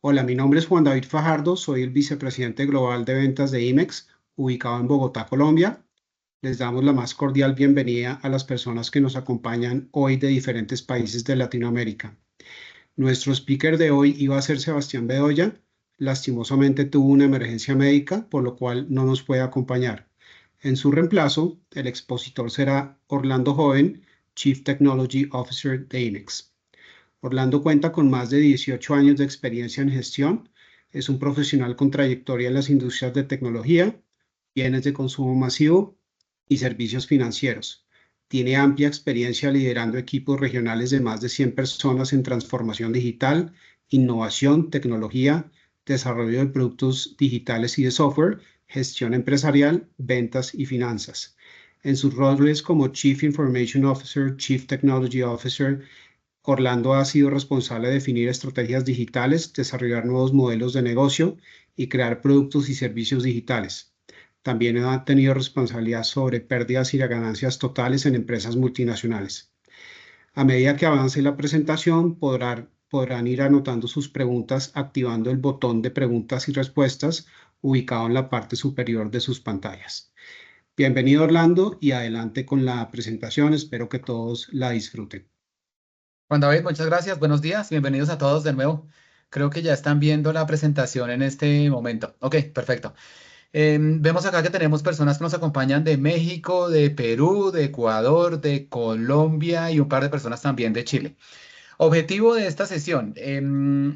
Hola, mi nombre es Juan David Fajardo, soy el vicepresidente global de ventas de IMEX, ubicado en Bogotá, Colombia. Les damos la más cordial bienvenida a las personas que nos acompañan hoy de diferentes países de Latinoamérica. Nuestro speaker de hoy iba a ser Sebastián Bedoya. Lastimosamente tuvo una emergencia médica, por lo cual no nos puede acompañar. En su reemplazo, el expositor será Orlando Joven, Chief Technology Officer de IMEX. Orlando cuenta con más de 18 años de experiencia en gestión. Es un profesional con trayectoria en las industrias de tecnología, bienes de consumo masivo y servicios financieros. Tiene amplia experiencia liderando equipos regionales de más de 100 personas en transformación digital, innovación, tecnología, desarrollo de productos digitales y de software, gestión empresarial, ventas y finanzas. En sus roles como Chief Information Officer, Chief Technology Officer, Orlando ha sido responsable de definir estrategias digitales, desarrollar nuevos modelos de negocio y crear productos y servicios digitales. También ha tenido responsabilidad sobre pérdidas y ganancias totales en empresas multinacionales. A medida que avance la presentación, podrán ir anotando sus preguntas activando el botón de preguntas y respuestas ubicado en la parte superior de sus pantallas. Bienvenido, Orlando, y adelante con la presentación. Espero que todos la disfruten. Juan David, muchas gracias. Buenos días. Bienvenidos a todos de nuevo. Creo que ya están viendo la presentación en este momento. Ok, perfecto. Vemos acá que tenemos personas que nos acompañan de México, de Perú, de Ecuador, de Colombia y un par de personas también de Chile. Objetivo de esta sesión,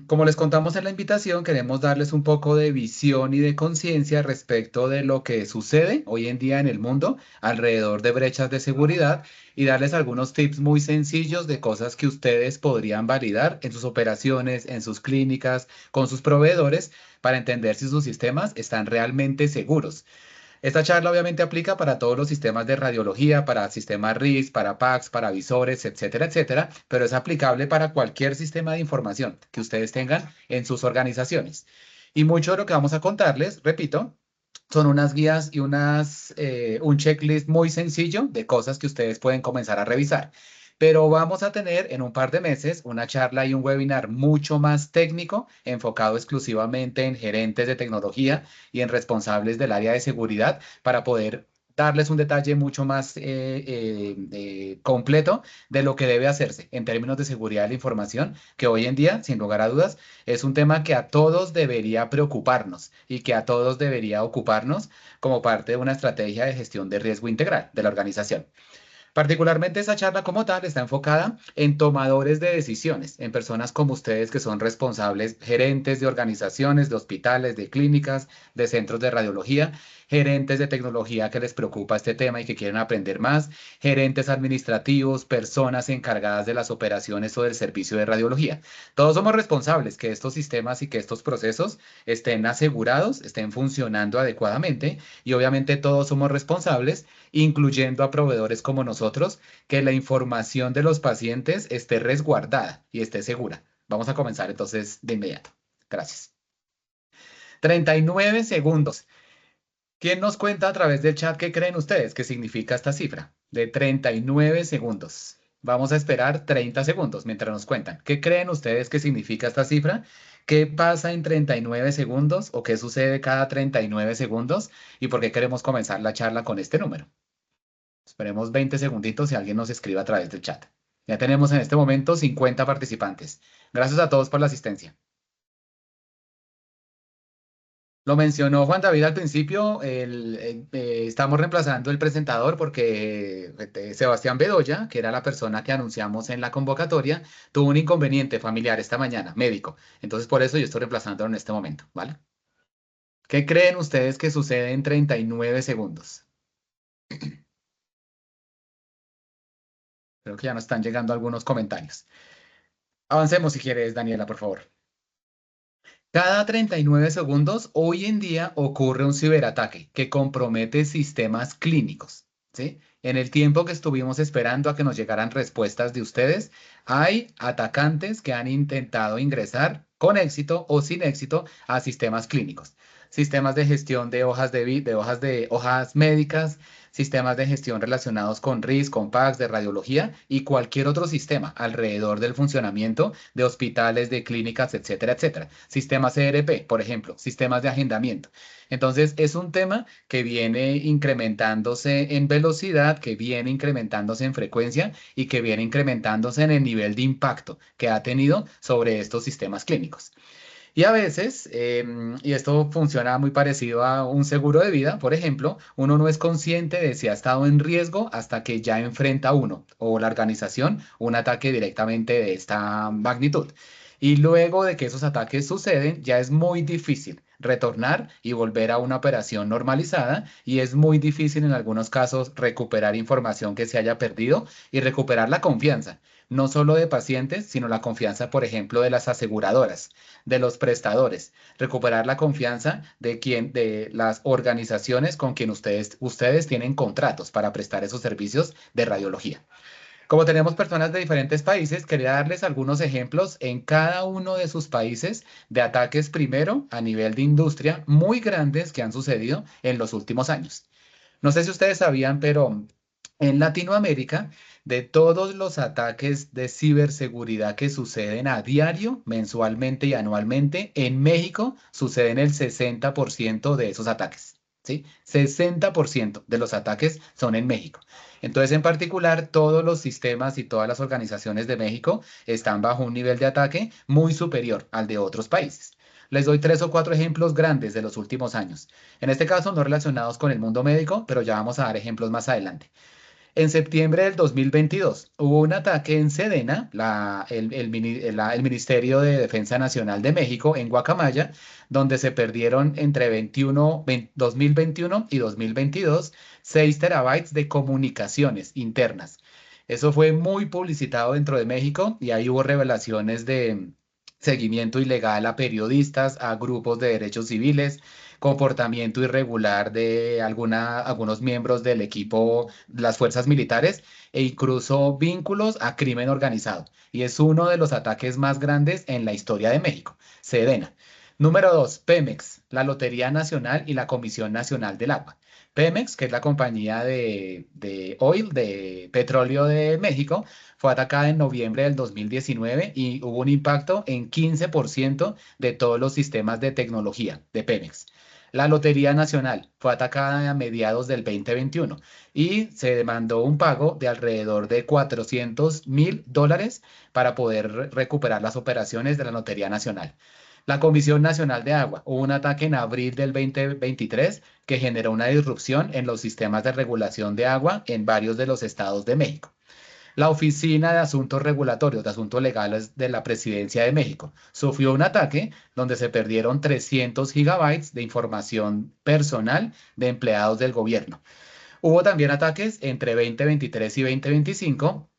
como les contamos en la invitación, queremos darles un poco de visión y de conciencia respecto de lo que sucede hoy en día en el mundo alrededor de brechas de seguridad y darles algunos tips muy sencillos de cosas que ustedes podrían validar en sus operaciones, en sus clínicas, con sus proveedores, para entender si sus sistemas están realmente seguros. Esta charla obviamente aplica para todos los sistemas de radiología, para sistemas RIS, para PACS, para visores, etcétera, etcétera, pero es aplicable para cualquier sistema de información que ustedes tengan en sus organizaciones. Y mucho de lo que vamos a contarles, repito, son unas guías y un checklist muy sencillo de cosas que ustedes pueden comenzar a revisar. Pero vamos a tener en un par de meses una charla y un webinar mucho más técnico, enfocado exclusivamente en gerentes de tecnología y en responsables del área de seguridad para poder darles un detalle mucho más completo de lo que debe hacerse en términos de seguridad de la información, que hoy en día, sin lugar a dudas, es un tema que a todos debería preocuparnos y que a todos debería ocuparnos como parte de una estrategia de gestión de riesgo integral de la organización. Particularmente esa charla como tal está enfocada en tomadores de decisiones, en personas como ustedes que son responsables, gerentes de organizaciones, de hospitales, de clínicas, de centros de radiología, gerentes de tecnología que les preocupa este tema y que quieren aprender más, gerentes administrativos, personas encargadas de las operaciones o del servicio de radiología. Todos somos responsables que estos sistemas y que estos procesos estén asegurados, estén funcionando adecuadamente y obviamente todos somos responsables incluyendo a proveedores como nosotros, que la información de los pacientes esté resguardada y esté segura. Vamos a comenzar entonces de inmediato. Gracias. 39 segundos. ¿Quién nos cuenta a través del chat qué creen ustedes que significa esta cifra? De 39 segundos. Vamos a esperar 30 segundos mientras nos cuentan. ¿Qué creen ustedes que significa esta cifra? ¿Qué pasa en 39 segundos o qué sucede cada 39 segundos? ¿Y por qué queremos comenzar la charla con este número? Esperemos 20 segunditos y alguien nos escriba a través del chat. Ya tenemos en este momento 50 participantes. Gracias a todos por la asistencia. Lo mencionó Juan David al principio, estamos reemplazando el presentador porque Sebastián Bedoya, que era la persona que anunciamos en la convocatoria, tuvo un inconveniente familiar esta mañana, médico. Entonces por eso yo estoy reemplazándolo en este momento, ¿vale? ¿Qué creen ustedes que sucede en 39 segundos? Creo que ya nos están llegando algunos comentarios. Avancemos si quieres, Daniela, por favor. Cada 39 segundos, hoy en día ocurre un ciberataque que compromete sistemas clínicos, ¿sí? En el tiempo que estuvimos esperando a que nos llegaran respuestas de ustedes, Hay atacantes que han intentado ingresar con éxito o sin éxito a sistemas clínicos, sistemas de gestión de hojas médicas, sistemas de gestión relacionados con RIS, con PACS, de radiología y cualquier otro sistema alrededor del funcionamiento de hospitales, de clínicas, etcétera, etcétera. Sistemas ERP, por ejemplo, sistemas de agendamiento. Entonces, es un tema que viene incrementándose en velocidad, que viene incrementándose en frecuencia y que viene incrementándose en el nivel de impacto que ha tenido sobre estos sistemas clínicos. Y a veces, y esto funciona muy parecido a un seguro de vida, por ejemplo, uno no es consciente de si ha estado en riesgo hasta que ya enfrenta uno o la organización un ataque directamente de esta magnitud. Y luego de que esos ataques suceden, ya es muy difícil retornar y volver a una operación normalizada y es muy difícil en algunos casos recuperar información que se haya perdido y recuperar la confianza, no solo de pacientes, sino la confianza, por ejemplo, de las aseguradoras, de los prestadores, recuperar la confianza de las organizaciones con quien ustedes tienen contratos para prestar esos servicios de radiología. Como tenemos personas de diferentes países, quería darles algunos ejemplos en cada uno de sus países de ataques primero a nivel de industria muy grandes que han sucedido en los últimos años. No sé si ustedes sabían, pero en Latinoamérica, de todos los ataques de ciberseguridad que suceden a diario, mensualmente y anualmente, en México suceden el 60% de esos ataques. ¿Sí? 60% de los ataques son en México. Entonces, en particular, todos los sistemas y todas las organizaciones de México están bajo un nivel de ataque muy superior al de otros países. Les doy 3 o 4 ejemplos grandes de los últimos años. En este caso, no relacionados con el mundo médico, pero ya vamos a dar ejemplos más adelante. En septiembre del 2022 hubo un ataque en Sedena, el Ministerio de Defensa Nacional de México, en Guacamaya, donde se perdieron entre 2021 y 2022 6 terabytes de comunicaciones internas. Eso fue muy publicitado dentro de México y ahí hubo revelaciones de seguimiento ilegal a periodistas, a grupos de derechos civiles, comportamiento irregular de algunos miembros del equipo, las fuerzas militares, e incluso vínculos a crimen organizado. Y es uno de los ataques más grandes en la historia de México. Sedena. Número 2, Pemex, la Lotería Nacional y la Comisión Nacional del Agua. Pemex, que es la compañía de oil, de petróleo de México, fue atacada en noviembre del 2019 y hubo un impacto en 15% de todos los sistemas de tecnología de Pemex. La Lotería Nacional fue atacada a mediados del 2021 y se demandó un pago de alrededor de $400.000 para poder recuperar las operaciones de la Lotería Nacional. La Comisión Nacional de Agua, hubo un ataque en abril del 2023 que generó una disrupción en los sistemas de regulación de agua en varios de los estados de México. La Oficina de Asuntos Regulatorios, de Asuntos Legales de la Presidencia de México, sufrió un ataque donde se perdieron 300 gigabytes de información personal de empleados del gobierno. Hubo también ataques entre 2023 y 2025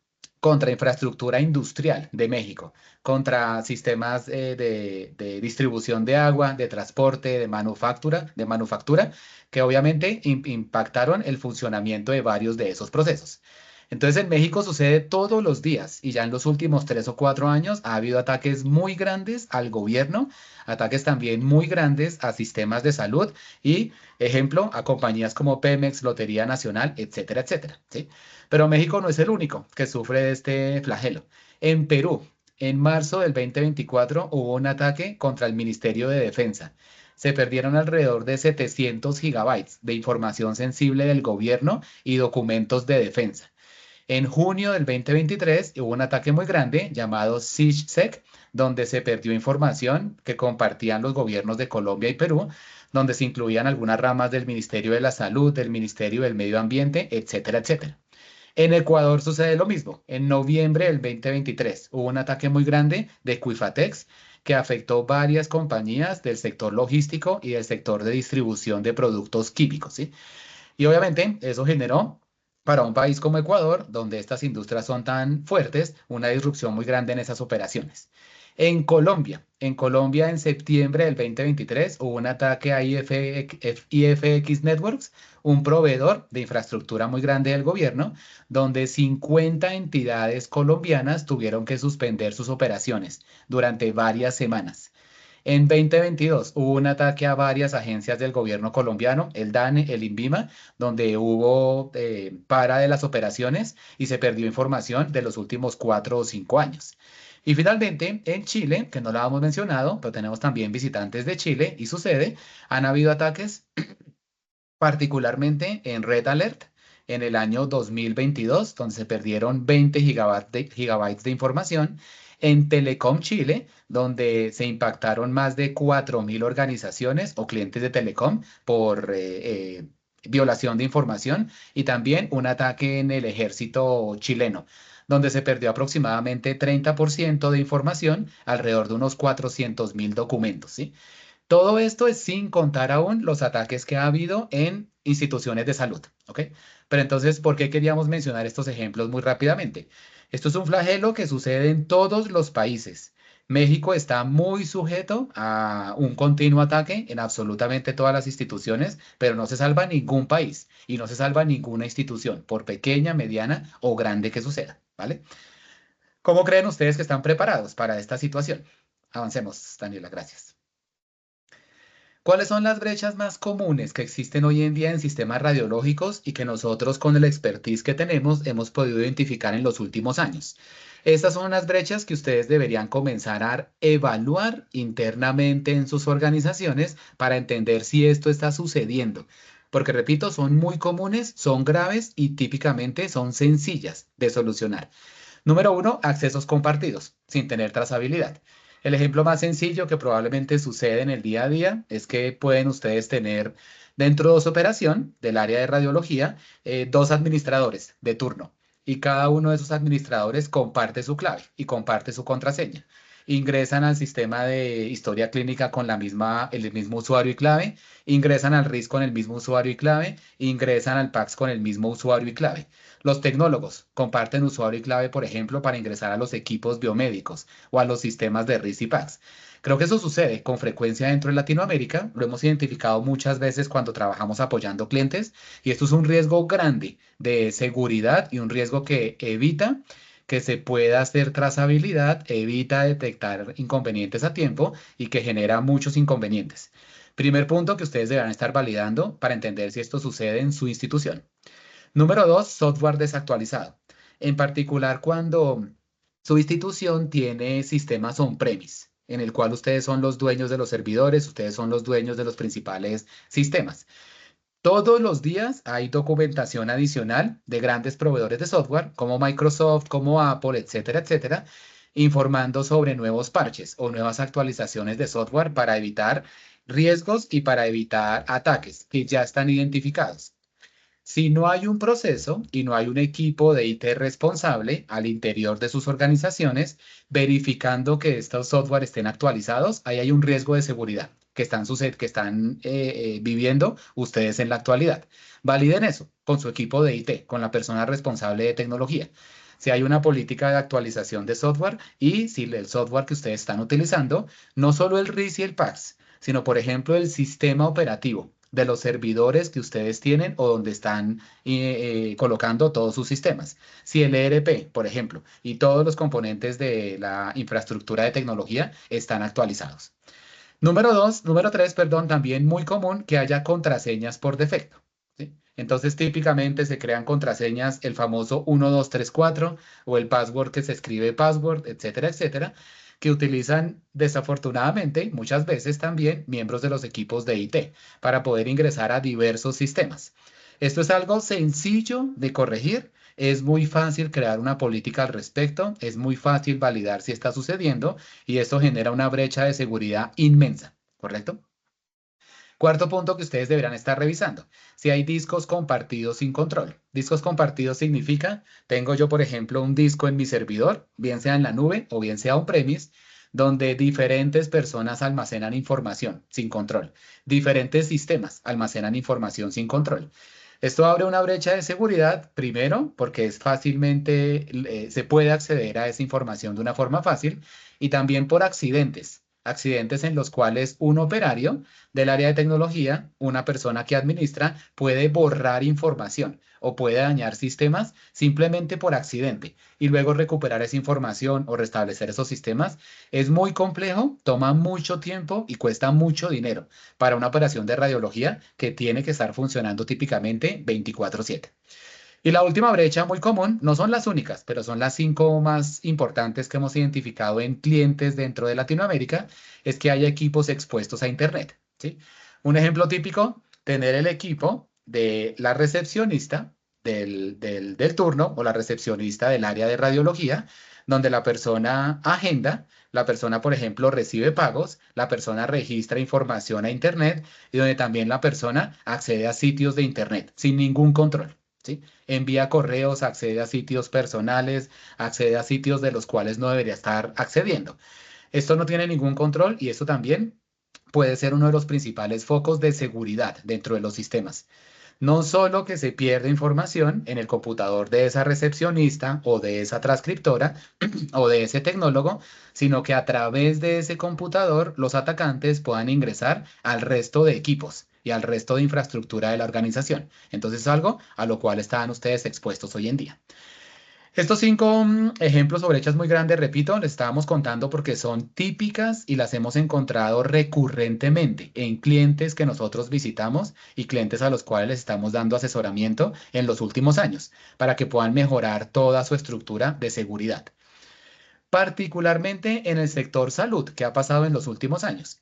contra infraestructura industrial de México, contra sistemas de distribución de agua, de transporte, de manufactura, que obviamente impactaron el funcionamiento de varios de esos procesos. Entonces en México sucede todos los días y ya en los últimos 3 o 4 años ha habido ataques muy grandes al gobierno, ataques también muy grandes a sistemas de salud y, ejemplo, a compañías como Pemex, Lotería Nacional, etcétera, etcétera, ¿sí? Pero México no es el único que sufre de este flagelo. En Perú, en marzo del 2024 hubo un ataque contra el Ministerio de Defensa. Se perdieron alrededor de 700 gigabytes de información sensible del gobierno y documentos de defensa. En junio del 2023 hubo un ataque muy grande llamado SIGSEC, donde se perdió información que compartían los gobiernos de Colombia y Perú, donde se incluían algunas ramas del Ministerio de la Salud, del Ministerio del Medio Ambiente, etcétera, etcétera. En Ecuador sucede lo mismo. En noviembre del 2023 hubo un ataque muy grande de Equifatex que afectó varias compañías del sector logístico y del sector de distribución de productos químicos, ¿sí? Y obviamente eso generó para un país como Ecuador, donde estas industrias son tan fuertes, una disrupción muy grande en esas operaciones. En Colombia en septiembre del 2023 hubo un ataque a IFX Networks, un proveedor de infraestructura muy grande del gobierno, donde 50 entidades colombianas tuvieron que suspender sus operaciones durante varias semanas. En 2022 hubo un ataque a varias agencias del gobierno colombiano, el DANE, el INVIMA, donde hubo para de las operaciones y se perdió información de los últimos 4 o 5 años. Y finalmente, en Chile, que no lo habíamos mencionado, pero tenemos también visitantes de Chile y su sede, han habido ataques particularmente en Red Alert en el año 2022, donde se perdieron 20 gigabytes de información, en Telecom Chile, donde se impactaron más de 4.000 organizaciones o clientes de Telecom por violación de información, y también un ataque en el ejército chileno, donde se perdió aproximadamente 30% de información, alrededor de unos 400.000 documentos, ¿sí? Todo esto es sin contar aún los ataques que ha habido en instituciones de salud, ¿ok? Pero entonces, ¿por qué queríamos mencionar estos ejemplos muy rápidamente? Esto es un flagelo que sucede en todos los países. México está muy sujeto a un continuo ataque en absolutamente todas las instituciones, pero no se salva ningún país y no se salva ninguna institución, por pequeña, mediana o grande que suceda, ¿vale? ¿Cómo creen ustedes que están preparados para esta situación? Avancemos, Daniela, gracias. ¿Cuáles son las brechas más comunes que existen hoy en día en sistemas radiológicos y que nosotros con el expertise que tenemos hemos podido identificar en los últimos años? Estas son unas brechas que ustedes deberían comenzar a evaluar internamente en sus organizaciones para entender si esto está sucediendo. Porque, repito, son muy comunes, son graves y típicamente son sencillas de solucionar. Número uno, accesos compartidos, sin tener trazabilidad. El ejemplo más sencillo que probablemente sucede en el día a día es que pueden ustedes tener dentro de su operación del área de radiología dos administradores de turno, y cada uno de esos administradores comparte su clave y comparte su contraseña. Ingresan al sistema de historia clínica con el mismo usuario y clave, ingresan al RIS con el mismo usuario y clave, ingresan al PACS con el mismo usuario y clave. Los tecnólogos comparten usuario y clave, por ejemplo, para ingresar a los equipos biomédicos o a los sistemas de RIS y PACS. Creo que eso sucede con frecuencia dentro de Latinoamérica. Lo hemos identificado muchas veces cuando trabajamos apoyando clientes, y esto es un riesgo grande de seguridad y un riesgo que evita que se pueda hacer trazabilidad, evita detectar inconvenientes a tiempo y que genera muchos inconvenientes. Primer punto que ustedes deberán estar validando para entender si esto sucede en su institución. Número dos, software desactualizado. En particular, cuando su institución tiene sistemas on-premise, en el cual ustedes son los dueños de los servidores, ustedes son los dueños de los principales sistemas. Todos los días hay documentación adicional de grandes proveedores de software, como Microsoft, como Apple, etcétera, etcétera, informando sobre nuevos parches o nuevas actualizaciones de software para evitar riesgos y para evitar ataques que ya están identificados. Si no hay un proceso y no hay un equipo de IT responsable al interior de sus organizaciones verificando que estos software estén actualizados, ahí hay un riesgo de seguridad que están viviendo ustedes en la actualidad. Validen eso con su equipo de IT, con la persona responsable de tecnología. Si hay una política de actualización de software y si el software que ustedes están utilizando, no solo el RIS y el PACS, sino por ejemplo el sistema operativo de los servidores que ustedes tienen o donde están colocando todos sus sistemas. Si el ERP, por ejemplo, y todos los componentes de la infraestructura de tecnología están actualizados. Número tres, perdón, también muy común que haya contraseñas por defecto, ¿sí? Entonces, típicamente se crean contraseñas, el famoso 1234 o el password que se escribe password, etcétera, etcétera, que utilizan desafortunadamente muchas veces también miembros de los equipos de IT para poder ingresar a diversos sistemas. Esto es algo sencillo de corregir. Es muy fácil crear una política al respecto, es muy fácil validar si está sucediendo, y esto genera una brecha de seguridad inmensa, ¿correcto? Cuarto punto que ustedes deberán estar revisando: si hay discos compartidos sin control. Discos compartidos significa, tengo yo, por ejemplo, un disco en mi servidor, bien sea en la nube o bien sea on-premise, donde diferentes personas almacenan información sin control. Diferentes sistemas almacenan información sin control. Esto abre una brecha de seguridad, primero, porque es fácilmente, se puede acceder a esa información de una forma fácil, y también por accidentes, accidentes en los cuales un operario del área de tecnología, una persona que administra, puede borrar información o puede dañar sistemas simplemente por accidente y luego recuperar esa información o restablecer esos sistemas. Es muy complejo, toma mucho tiempo y cuesta mucho dinero para una operación de radiología que tiene que estar funcionando típicamente 24/7. Y la última brecha muy común, no son las únicas, pero son las 5 más importantes que hemos identificado en clientes dentro de Latinoamérica, es que hay equipos expuestos a Internet, ¿sí? Un ejemplo típico, tener el equipo de la recepcionista del turno o la recepcionista del área de radiología, donde la persona agenda, la persona, por ejemplo, recibe pagos, la persona registra información a Internet y donde también la persona accede a sitios de Internet sin ningún control. ¿Sí? Envía correos, accede a sitios personales, accede a sitios de los cuales no debería estar accediendo. Esto no tiene ningún control y esto también puede ser uno de los principales focos de seguridad dentro de los sistemas. No solo que se pierde información en el computador de esa recepcionista o de esa transcriptora o de ese tecnólogo, sino que a través de ese computador los atacantes puedan ingresar al resto de equipos y al resto de infraestructura de la organización. Entonces es algo a lo cual están ustedes expuestos hoy en día. Estos 5 ejemplos o brechas muy grandes, repito, les estábamos contando porque son típicas y las hemos encontrado recurrentemente en clientes que nosotros visitamos y clientes a los cuales les estamos dando asesoramiento en los últimos años para que puedan mejorar toda su estructura de seguridad, particularmente en el sector salud, que ha pasado en los últimos años.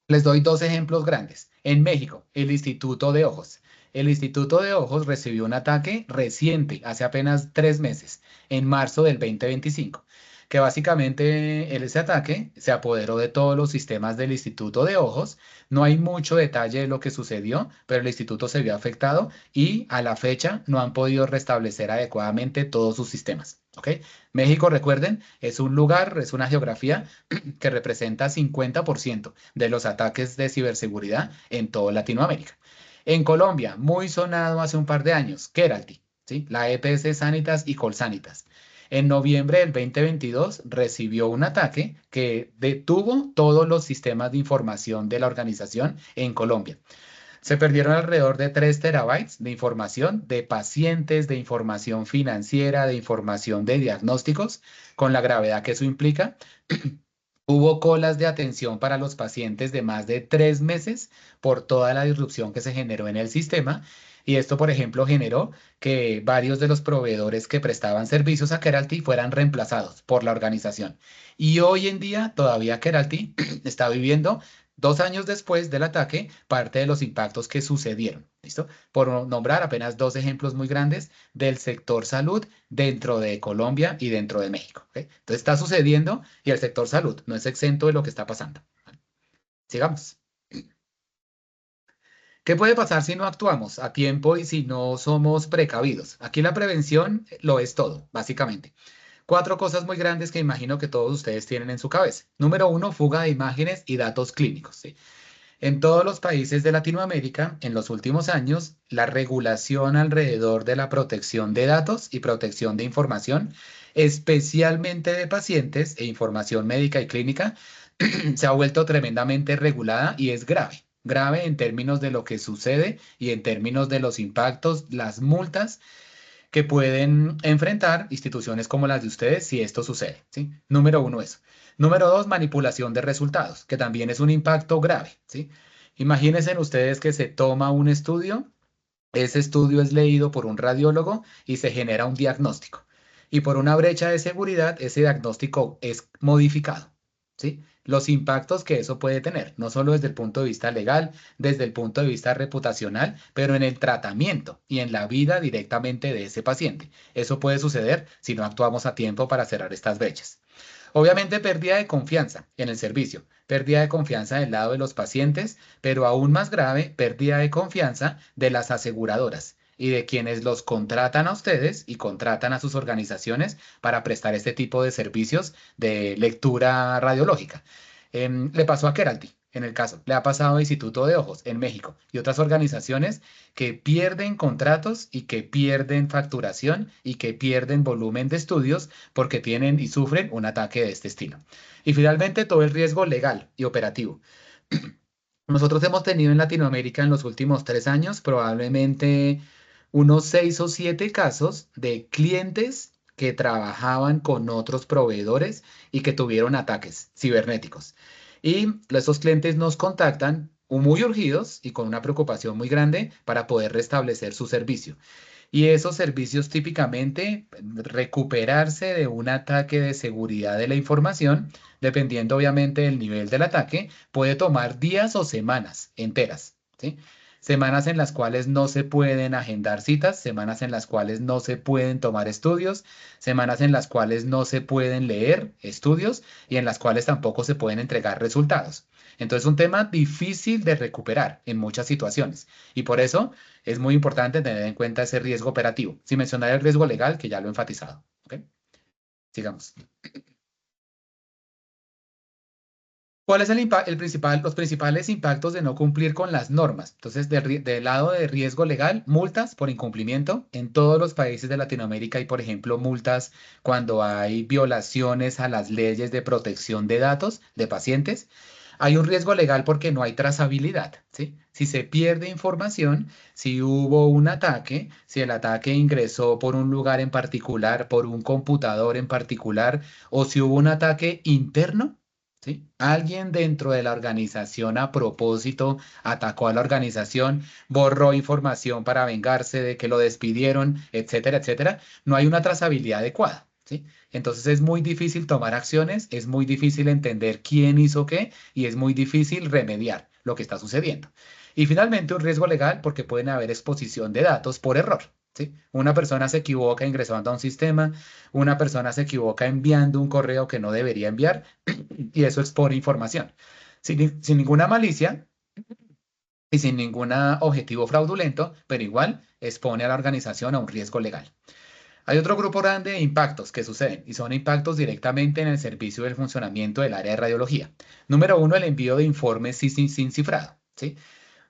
Les doy 2 ejemplos grandes. En México, el Instituto de Ojos. El Instituto de Ojos recibió un ataque reciente, hace apenas 3 meses, en marzo del 2025, que básicamente ese ataque se apoderó de todos los sistemas del Instituto de Ojos. No hay mucho detalle de lo que sucedió, pero el instituto se vio afectado y a la fecha no han podido restablecer adecuadamente todos sus sistemas. ¿Ok? México, recuerden, es un lugar, es una geografía que representa 50% de los ataques de ciberseguridad en toda Latinoamérica. En Colombia, muy sonado hace un par de años, Keralty, ¿sí? La EPS Sanitas y Colsanitas. En noviembre del 2022 recibió un ataque que detuvo todos los sistemas de información de la organización en Colombia. Se perdieron alrededor de 3 terabytes de información de pacientes, de información financiera, de información de diagnósticos, con la gravedad que eso implica. Hubo colas de atención para los pacientes de más de 3 meses por toda la disrupción que se generó en el sistema. Y esto, por ejemplo, generó que varios de los proveedores que prestaban servicios a Keralty fueran reemplazados por la organización. Y hoy en día todavía Keralty está viviendo, 2 años después del ataque, parte de los impactos que sucedieron. ¿Listo? Por nombrar apenas 2 ejemplos muy grandes del sector salud dentro de Colombia y dentro de México. ¿Ok? Entonces está sucediendo y el sector salud no es exento de lo que está pasando. Sigamos. ¿Qué puede pasar si no actuamos a tiempo y si no somos precavidos? Aquí la prevención lo es todo, básicamente. 4 cosas muy grandes que imagino que todos ustedes tienen en su cabeza. Número 1, fuga de imágenes y datos clínicos. ¿Sí? En todos los países de Latinoamérica, en los últimos años, la regulación alrededor de la protección de datos y protección de información, especialmente de pacientes e información médica y clínica, se ha vuelto tremendamente regulada y es grave. Grave en términos de lo que sucede y en términos de los impactos, las multas que pueden enfrentar instituciones como las de ustedes si esto sucede, ¿sí? Número 1, eso. Número 2, manipulación de resultados, que también es un impacto grave, ¿sí? Imagínense ustedes que se toma un estudio, ese estudio es leído por un radiólogo y se genera un diagnóstico. Y por una brecha de seguridad, ese diagnóstico es modificado, ¿sí? Los impactos que eso puede tener, no solo desde el punto de vista legal, desde el punto de vista reputacional, pero en el tratamiento y en la vida directamente de ese paciente. Eso puede suceder si no actuamos a tiempo para cerrar estas brechas. Obviamente, pérdida de confianza en el servicio, pérdida de confianza del lado de los pacientes, pero aún más grave, pérdida de confianza de las aseguradoras y de quienes los contratan a ustedes y contratan a sus organizaciones para prestar este tipo de servicios de lectura radiológica. Le pasó a Keralty. en el caso, le ha pasado a Instituto de Ojos en México y otras organizaciones que pierden contratos y que pierden facturación y que pierden volumen de estudios porque tienen y sufren un ataque de este estilo. Y finalmente, todo el riesgo legal y operativo. Nosotros hemos tenido en Latinoamérica en los últimos 3 años probablemente unos 6 o 7 casos de clientes que trabajaban con otros proveedores y que tuvieron ataques cibernéticos. Y esos clientes nos contactan muy urgidos y con una preocupación muy grande para poder restablecer su servicio. Y esos servicios típicamente, recuperarse de un ataque de seguridad de la información, dependiendo obviamente del nivel del ataque, puede tomar días o semanas enteras, ¿sí? Semanas en las cuales no se pueden agendar citas, semanas en las cuales no se pueden tomar estudios, semanas en las cuales no se pueden leer estudios y en las cuales tampoco se pueden entregar resultados. Entonces, es un tema difícil de recuperar en muchas situaciones. Y por eso es muy importante tener en cuenta ese riesgo operativo, sin mencionar el riesgo legal, que ya lo he enfatizado. ¿Ok? Sigamos. ¿Cuál es los principales impactos de no cumplir con las normas? Entonces, del lado de riesgo legal, multas por incumplimiento. En todos los países de Latinoamérica hay, por ejemplo, multas cuando hay violaciones a las leyes de protección de datos de pacientes. Hay un riesgo legal porque no hay trazabilidad, ¿sí? Si se pierde información, si hubo un ataque, si el ataque ingresó por un lugar en particular, por un computador en particular, o si hubo un ataque interno, ¿sí? Alguien dentro de la organización a propósito atacó a la organización, borró información para vengarse de que lo despidieron, etcétera, etcétera. No hay una trazabilidad adecuada, ¿sí? Entonces es muy difícil tomar acciones, es muy difícil entender quién hizo qué y es muy difícil remediar lo que está sucediendo. Y finalmente un riesgo legal porque pueden haber exposición de datos por error, ¿sí? Una persona se equivoca ingresando a un sistema, una persona se equivoca enviando un correo que no debería enviar y eso expone información. Sin ninguna malicia y sin ningún objetivo fraudulento, pero igual expone a la organización a un riesgo legal. Hay otro grupo grande de impactos que suceden y son impactos directamente en el servicio del funcionamiento del área de radiología. Número uno, el envío de informes sin cifrado, ¿sí?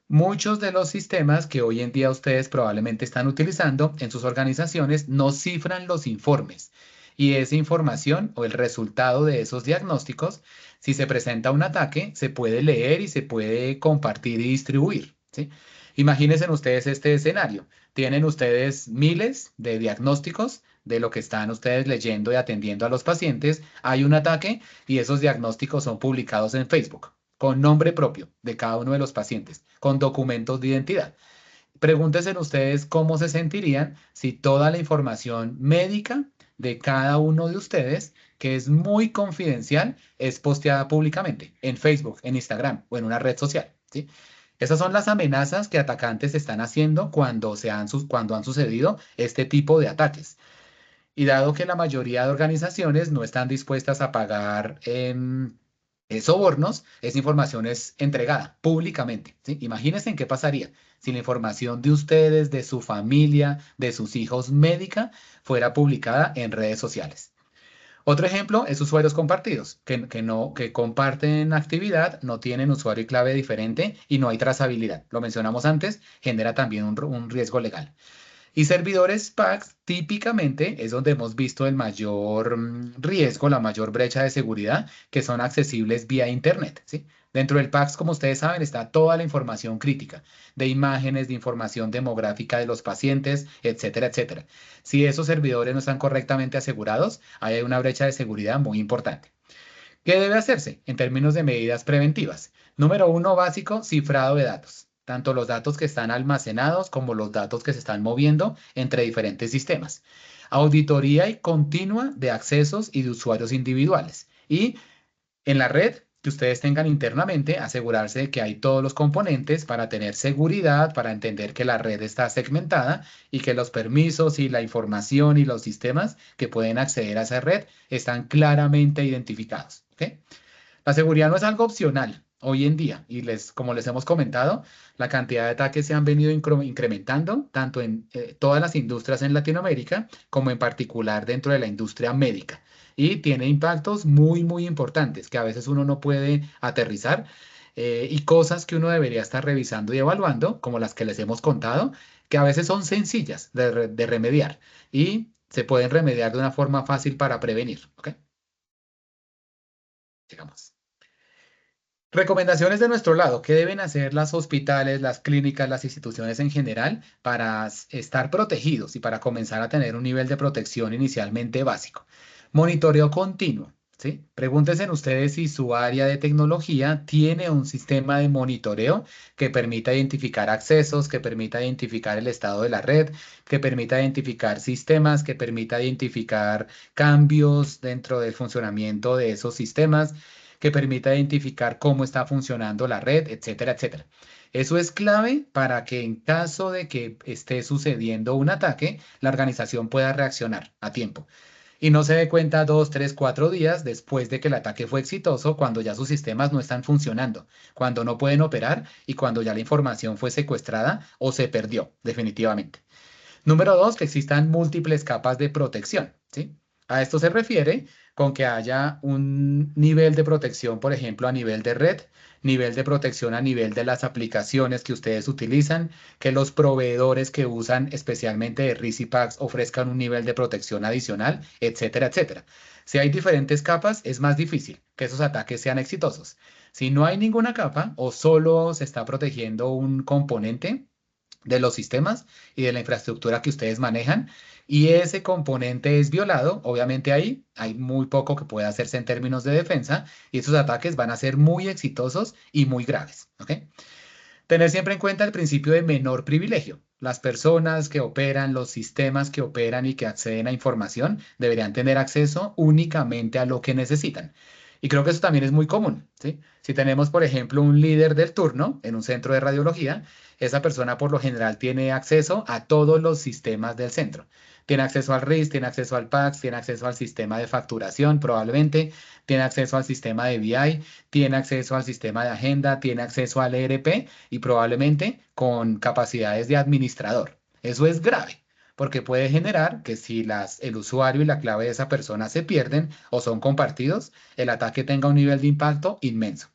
Muchos de los sistemas que hoy en día ustedes probablemente están utilizando en sus organizaciones no cifran los informes y esa información o el resultado de esos diagnósticos, si se presenta un ataque, se puede leer y se puede compartir y distribuir, ¿sí? Imagínense ustedes este escenario. Tienen ustedes miles de diagnósticos de lo que están ustedes leyendo y atendiendo a los pacientes. Hay un ataque y esos diagnósticos son publicados en Facebook con nombre propio de cada uno de los pacientes, con documentos de identidad. Pregúntense ustedes cómo se sentirían si toda la información médica de cada uno de ustedes, que es muy confidencial, es posteada públicamente en Facebook, en Instagram o en una red social, ¿sí? Esas son las amenazas que atacantes están haciendo cuando han sucedido este tipo de ataques. Y dado que la mayoría de organizaciones no están dispuestas a pagar sobornos, esa información es entregada públicamente, ¿sí? Imagínense en qué pasaría si la información de ustedes, de su familia, de sus hijos médica fuera publicada en redes sociales. Otro ejemplo es usuarios compartidos, que comparten actividad, no tienen usuario y clave diferente y no hay trazabilidad. Lo mencionamos antes, genera también un riesgo legal. Y servidores PACS típicamente es donde hemos visto el mayor riesgo, la mayor brecha de seguridad, que son accesibles vía Internet, ¿sí? Dentro del PACS, como ustedes saben, está toda la información crítica de imágenes, de información demográfica de los pacientes, etcétera, etcétera. Si esos servidores no están correctamente asegurados, hay una brecha de seguridad muy importante. ¿Qué debe hacerse en términos de medidas preventivas? Número uno, básico, cifrado de datos. Tanto los datos que están almacenados como los datos que se están moviendo entre diferentes sistemas. Auditoría y continua de accesos y de usuarios individuales. Y en la red que ustedes tengan internamente, asegurarse de que hay todos los componentes para tener seguridad, para entender que la red está segmentada y que los permisos y la información y los sistemas que pueden acceder a esa red están claramente identificados. ¿Ok? La seguridad no es algo opcional hoy en día y como les hemos comentado, la cantidad de ataques se han venido incrementando tanto en todas las industrias en Latinoamérica como en particular dentro de la industria médica. Y tiene impactos muy, muy importantes que a veces uno no puede aterrizar y cosas que uno debería estar revisando y evaluando, como las que les hemos contado, que a veces son sencillas de remediar y se pueden remediar de una forma fácil para prevenir. ¿Ok? Sigamos. Recomendaciones de nuestro lado. ¿Qué deben hacer los hospitales, las clínicas, las instituciones en general para estar protegidos y para comenzar a tener un nivel de protección inicialmente básico? Monitoreo continuo. ¿Sí? Pregúntense en ustedes si su área de tecnología tiene un sistema de monitoreo que permita identificar accesos, que permita identificar el estado de la red, que permita identificar sistemas, que permita identificar cambios dentro del funcionamiento de esos sistemas, que permita identificar cómo está funcionando la red, etcétera, etcétera. Eso es clave para que en caso de que esté sucediendo un ataque, la organización pueda reaccionar a tiempo y no se dé cuenta 2, 3, 4 días después de que el ataque fue exitoso, cuando ya sus sistemas no están funcionando, cuando no pueden operar y cuando ya la información fue secuestrada o se perdió definitivamente. Número dos, que existan múltiples capas de protección, ¿sí? A esto se refiere con que haya un nivel de protección, por ejemplo, a nivel de red, nivel de protección a nivel de las aplicaciones que ustedes utilizan, que los proveedores que usan especialmente de Risipax ofrezcan un nivel de protección adicional, etcétera, etcétera. Si hay diferentes capas, es más difícil que esos ataques sean exitosos. Si no hay ninguna capa o solo se está protegiendo un componente, de los sistemas y de la infraestructura que ustedes manejan, y ese componente es violado, obviamente ahí hay muy poco que pueda hacerse en términos de defensa y esos ataques van a ser muy exitosos y muy graves. ¿Ok? Tener siempre en cuenta el principio de menor privilegio. Las personas que operan, los sistemas que operan y que acceden a información deberían tener acceso únicamente a lo que necesitan. Y creo que eso también es muy común, ¿sí? Si tenemos, por ejemplo, un líder del turno en un centro de radiología, esa persona por lo general tiene acceso a todos los sistemas del centro. Tiene acceso al RIS, tiene acceso al PACS, tiene acceso al sistema de facturación probablemente, tiene acceso al sistema de BI, tiene acceso al sistema de agenda, tiene acceso al ERP y probablemente con capacidades de administrador. Eso es grave, porque puede generar que si el usuario y la clave de esa persona se pierden o son compartidos, el ataque tenga un nivel de impacto inmenso.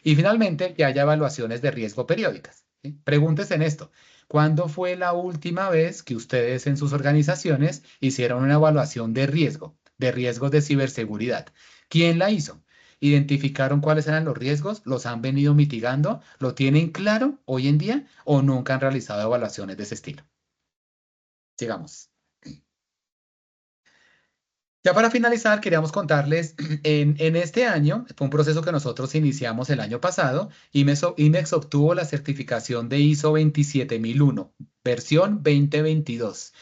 Y finalmente, que haya evaluaciones de riesgo periódicas. ¿Sí? Pregúntese en esto. ¿Cuándo fue la última vez que ustedes en sus organizaciones hicieron una evaluación de riesgos de ciberseguridad? ¿Quién la hizo? ¿Identificaron cuáles eran los riesgos? ¿Los han venido mitigando? ¿Lo tienen claro hoy en día o nunca han realizado evaluaciones de ese estilo? Sigamos. Ya para finalizar, queríamos contarles, en este año, fue un proceso que nosotros iniciamos el año pasado, IMEX obtuvo la certificación de ISO 27001, versión 2022.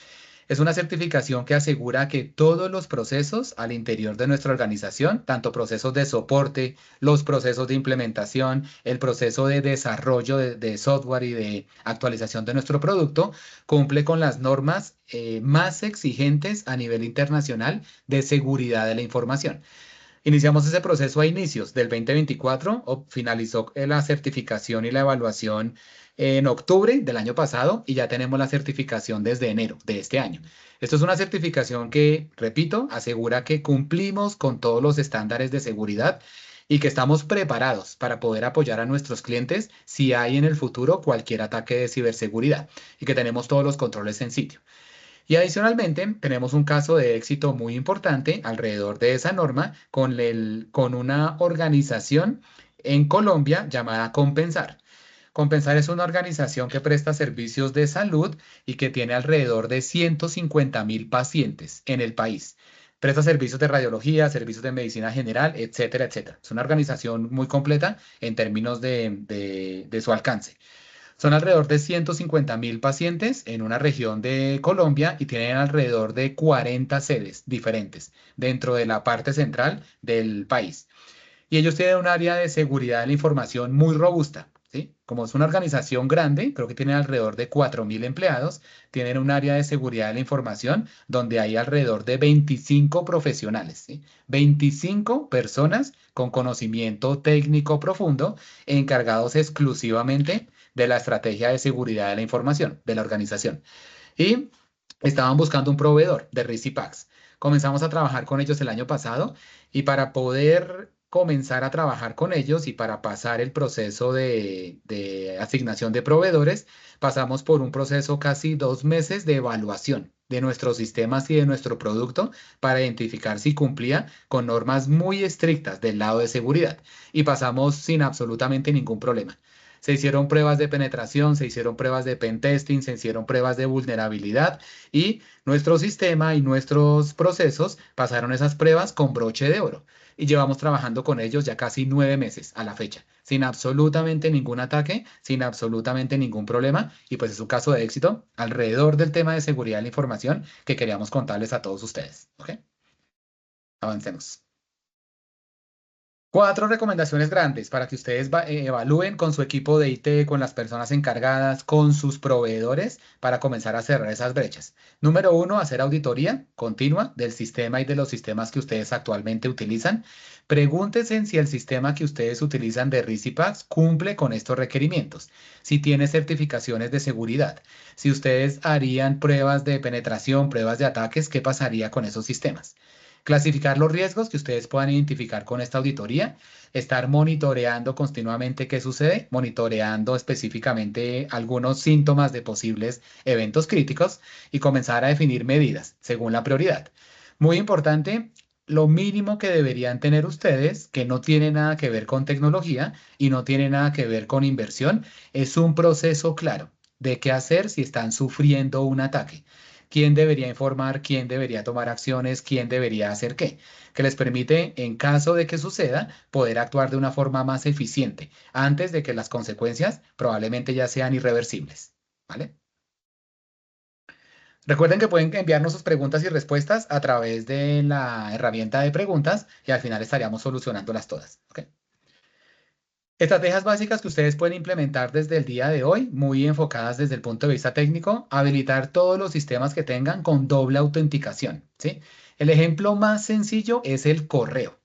Es una certificación que asegura que todos los procesos al interior de nuestra organización, tanto procesos de soporte, los procesos de implementación, el proceso de desarrollo de software y de actualización de nuestro producto, cumple con las normas más exigentes a nivel internacional de seguridad de la información. Iniciamos ese proceso a inicios del 2024, finalizó la certificación y la evaluación en octubre del año pasado y ya tenemos la certificación desde enero de este año. Esto es una certificación que, repito, asegura que cumplimos con todos los estándares de seguridad y que estamos preparados para poder apoyar a nuestros clientes si hay en el futuro cualquier ataque de ciberseguridad y que tenemos todos los controles en sitio. Y adicionalmente, tenemos un caso de éxito muy importante alrededor de esa norma con una organización en Colombia llamada Compensar. Compensar es una organización que presta servicios de salud y que tiene alrededor de 150.000 pacientes en el país. Presta servicios de radiología, servicios de medicina general, etcétera, etcétera. Es una organización muy completa en términos de su alcance. Son alrededor de 150.000 pacientes en una región de Colombia y tienen alrededor de 40 sedes diferentes dentro de la parte central del país. Y ellos tienen un área de seguridad de la información muy robusta, ¿sí? Como es una organización grande, creo que tienen alrededor de 4.000 empleados, tienen un área de seguridad de la información donde hay alrededor de 25 profesionales, ¿sí? 25 personas con conocimiento técnico profundo encargados exclusivamente de la estrategia de seguridad de la información de la organización. Y estaban buscando un proveedor de Risipax. Comenzamos a trabajar con ellos el año pasado y para poder comenzar a trabajar con ellos y para pasar el proceso de asignación de proveedores, pasamos por un proceso casi 2 meses de evaluación de nuestros sistemas y de nuestro producto para identificar si cumplía con normas muy estrictas del lado de seguridad y pasamos sin absolutamente ningún problema. Se hicieron pruebas de penetración, se hicieron pruebas de pentesting, se hicieron pruebas de vulnerabilidad y nuestro sistema y nuestros procesos pasaron esas pruebas con broche de oro. Y llevamos trabajando con ellos ya casi 9 meses a la fecha, sin absolutamente ningún ataque, sin absolutamente ningún problema. Y pues es un caso de éxito alrededor del tema de seguridad de la información que queríamos contarles a todos ustedes. ¿Ok? Avancemos. 4 recomendaciones grandes para que ustedes evalúen con su equipo de IT, con las personas encargadas, con sus proveedores, para comenzar a cerrar esas brechas. Número 1, hacer auditoría continua del sistema y de los sistemas que ustedes actualmente utilizan. Pregúntense si el sistema que ustedes utilizan de RISIPAX cumple con estos requerimientos, si tiene certificaciones de seguridad, si ustedes harían pruebas de penetración, pruebas de ataques, ¿qué pasaría con esos sistemas? Clasificar los riesgos que ustedes puedan identificar con esta auditoría, estar monitoreando continuamente qué sucede, monitoreando específicamente algunos síntomas de posibles eventos críticos y comenzar a definir medidas según la prioridad. Muy importante, lo mínimo que deberían tener ustedes, que no tiene nada que ver con tecnología y no tiene nada que ver con inversión, es un proceso claro de qué hacer si están sufriendo un ataque. ¿Quién debería informar? ¿Quién debería tomar acciones? ¿Quién debería hacer qué? Que les permite, en caso de que suceda, poder actuar de una forma más eficiente antes de que las consecuencias probablemente ya sean irreversibles. ¿Vale? Recuerden que pueden enviarnos sus preguntas y respuestas a través de la herramienta de preguntas y al final estaríamos solucionándolas todas. ¿Ok? Estrategias básicas que ustedes pueden implementar desde el día de hoy, muy enfocadas desde el punto de vista técnico, habilitar todos los sistemas que tengan con doble autenticación, ¿sí? El ejemplo más sencillo es el correo.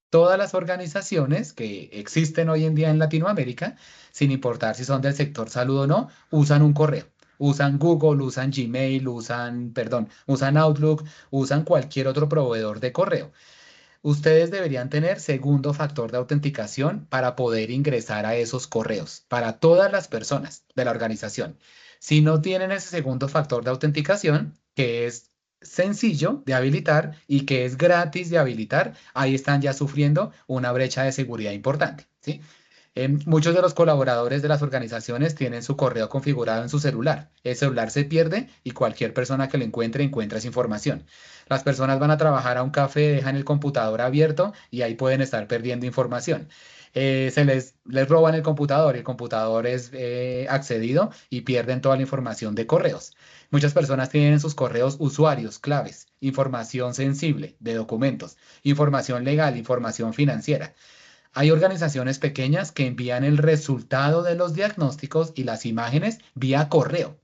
Todas las organizaciones que existen hoy en día en Latinoamérica, sin importar si son del sector salud o no, usan un correo. Usan Google, usan Gmail, usan Outlook, usan cualquier otro proveedor de correo. Ustedes deberían tener segundo factor de autenticación para poder ingresar a esos correos, para todas las personas de la organización. Si no tienen ese segundo factor de autenticación, que es sencillo de habilitar y que es gratis de habilitar, ahí están ya sufriendo una brecha de seguridad importante, ¿sí? Muchos de los colaboradores de las organizaciones tienen su correo configurado en su celular. El celular se pierde y cualquier persona que lo encuentre encuentra esa información. Las personas van a trabajar a un café, dejan el computador abierto y ahí pueden estar perdiendo información. Les roban el computador es accedido y pierden toda la información de correos. Muchas personas tienen en sus correos usuarios, claves, información sensible de documentos, información legal, información financiera. Hay organizaciones pequeñas que envían el resultado de los diagnósticos y las imágenes vía correo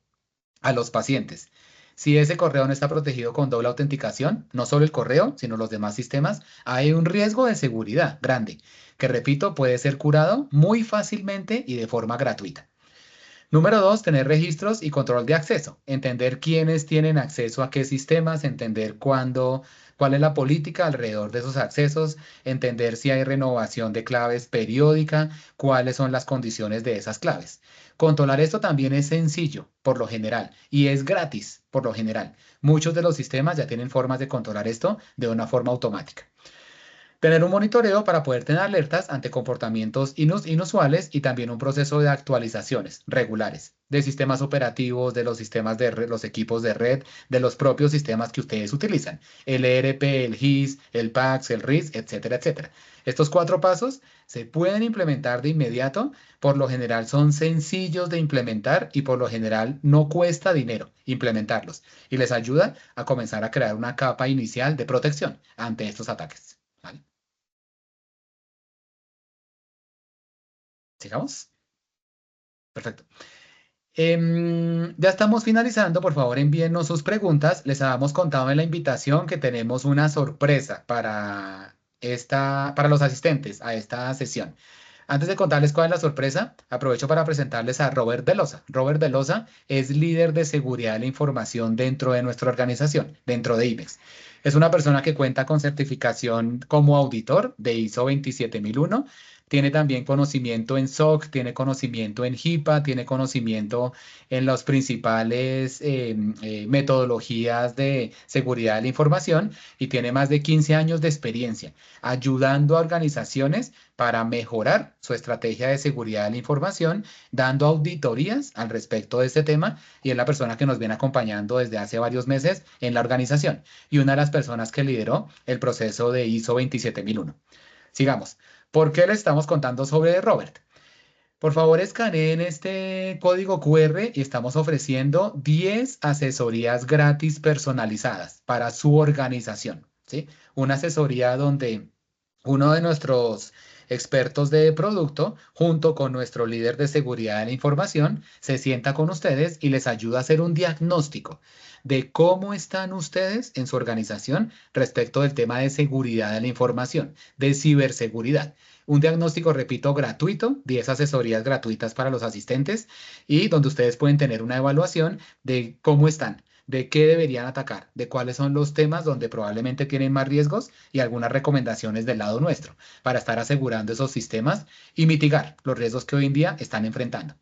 a los pacientes. Si ese correo no está protegido con doble autenticación, no solo el correo, sino los demás sistemas, hay un riesgo de seguridad grande, que repito, puede ser curado muy fácilmente y de forma gratuita. Número 2, tener registros y control de acceso. Entender quiénes tienen acceso a qué sistemas, entender cuál es la política alrededor de esos accesos, entender si hay renovación de claves periódica, cuáles son las condiciones de esas claves. Controlar esto también es sencillo, por lo general, y es gratis, por lo general. Muchos de los sistemas ya tienen formas de controlar esto de una forma automática. Tener un monitoreo para poder tener alertas ante comportamientos inusuales y también un proceso de actualizaciones regulares de sistemas operativos, de los sistemas de red, los equipos de red, de los propios sistemas que ustedes utilizan, el ERP, el GIS, el PAX, el RIS, etcétera, etcétera. Estos 4 pasos se pueden implementar de inmediato, por lo general son sencillos de implementar y por lo general no cuesta dinero implementarlos y les ayuda a comenzar a crear una capa inicial de protección ante estos ataques. ¿Vale? ¿Sigamos? Perfecto. Ya estamos finalizando. Por favor, envíennos sus preguntas. Les habíamos contado en la invitación que tenemos una sorpresa para los asistentes a esta sesión. Antes de contarles cuál es la sorpresa, aprovecho para presentarles a Robert Velosa. Robert Velosa es líder de seguridad de la información dentro de nuestra organización, dentro de IBEX. Es una persona que cuenta con certificación como auditor de ISO 27001. Tiene también conocimiento en SOC, tiene conocimiento en HIPAA, tiene conocimiento en las principales metodologías de seguridad de la información y tiene más de 15 años de experiencia ayudando a organizaciones para mejorar su estrategia de seguridad de la información, dando auditorías al respecto de este tema y es la persona que nos viene acompañando desde hace varios meses en la organización y una de las personas que lideró el proceso de ISO 27001. Sigamos. ¿Por qué le estamos contando sobre Robert? Por favor, escaneen este código QR y estamos ofreciendo 10 asesorías gratis personalizadas para su organización, ¿sí? Una asesoría donde uno de nuestros expertos de producto, junto con nuestro líder de seguridad de la información, se sienta con ustedes y les ayuda a hacer un diagnóstico de cómo están ustedes en su organización respecto del tema de seguridad de la información, de ciberseguridad. Un diagnóstico, repito, gratuito, 10 asesorías gratuitas para los asistentes y donde ustedes pueden tener una evaluación de cómo están, de qué deberían atacar, de cuáles son los temas donde probablemente tienen más riesgos y algunas recomendaciones del lado nuestro para estar asegurando esos sistemas y mitigar los riesgos que hoy en día están enfrentando.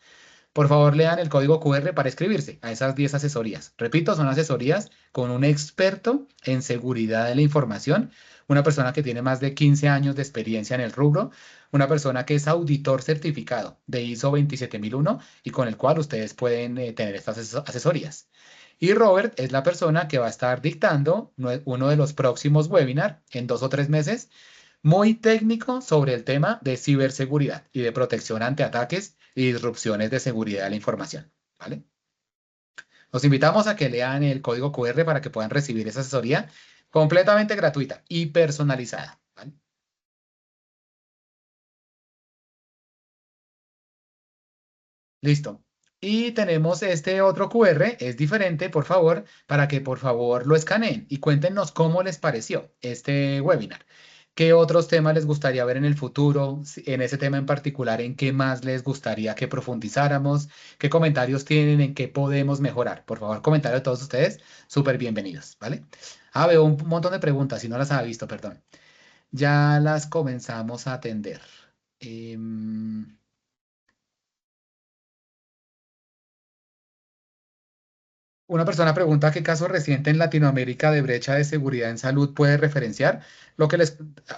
Por favor, lean el código QR para inscribirse a esas 10 asesorías. Repito, son asesorías con un experto en seguridad de la información, una persona que tiene más de 15 años de experiencia en el rubro, una persona que es auditor certificado de ISO 27001 y con el cual ustedes pueden tener estas asesorías. Y Robert es la persona que va a estar dictando uno de los próximos webinars en 2 o 3 meses muy técnico sobre el tema de ciberseguridad y de protección ante ataques y disrupciones de seguridad de la información, ¿vale? Los invitamos a que lean el código QR para que puedan recibir esa asesoría completamente gratuita y personalizada, ¿vale? Listo. Y tenemos este otro QR, es diferente, por favor, para que por favor lo escaneen y cuéntenos cómo les pareció este webinar. ¿Qué otros temas les gustaría ver en el futuro? En ese tema en particular, ¿en qué más les gustaría que profundizáramos? ¿Qué comentarios tienen? ¿En qué podemos mejorar? Por favor, comentarios de todos ustedes, súper bienvenidos, ¿vale? Ah, veo un montón de preguntas, si no las había visto, perdón. Ya las comenzamos a atender. Em, Una persona pregunta qué caso reciente en Latinoamérica de brecha de seguridad en salud puede referenciar. Lo que